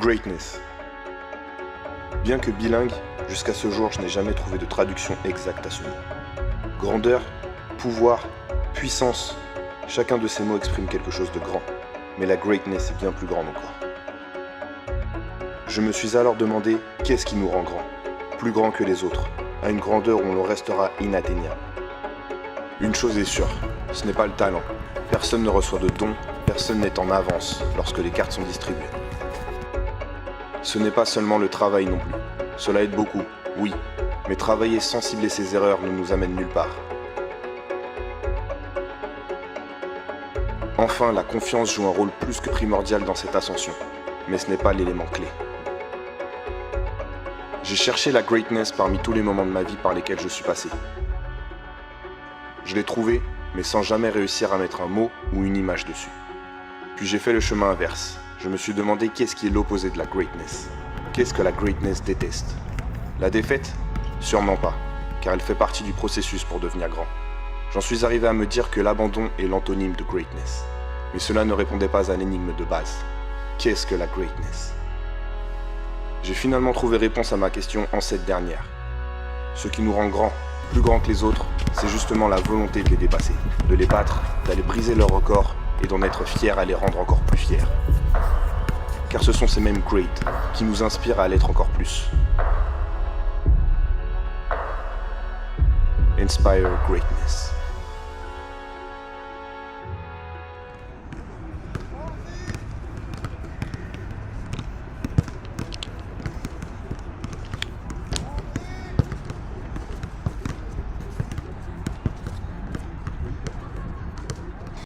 Greatness. Bien que bilingue, jusqu'à ce jour, je n'ai jamais trouvé de traduction exacte à ce mot. Grandeur, pouvoir, puissance, chacun de ces mots exprime quelque chose de grand, mais la greatness est bien plus grande encore. Je me suis alors demandé qu'est-ce qui nous rend grand, plus grand que les autres, à une grandeur où l'on restera inatteignable. Une chose est sûre, ce n'est pas le talent. Personne ne reçoit de dons, personne n'est en avance lorsque les cartes sont distribuées. Ce n'est pas seulement le travail non plus. Cela aide beaucoup, oui, mais travailler sans cibler ses erreurs ne nous amène nulle part. Enfin, la confiance joue un rôle plus que primordial dans cette ascension, mais ce n'est pas l'élément clé. J'ai cherché la greatness parmi tous les moments de ma vie par lesquels je suis passé. Je l'ai trouvée, mais sans jamais réussir à mettre un mot ou une image dessus. Puis j'ai fait le chemin inverse. Je me suis demandé qu'est-ce qui est l'opposé de la greatness. Qu'est-ce que la greatness déteste? La défaite? Sûrement pas, car elle fait partie du processus pour devenir grand. J'en suis arrivé à me dire que l'abandon est l'antonyme de greatness. Mais cela ne répondait pas à l'énigme de base. Qu'est-ce que la greatness? J'ai finalement trouvé réponse à ma question en cette dernière. Ce qui nous rend grands, plus grands que les autres, c'est justement la volonté de les dépasser, de les battre, d'aller briser leur record et d'en être fiers à les rendre encore plus fiers. Car ce sont ces mêmes great qui nous inspirent à l'être encore plus. Inspire greatness.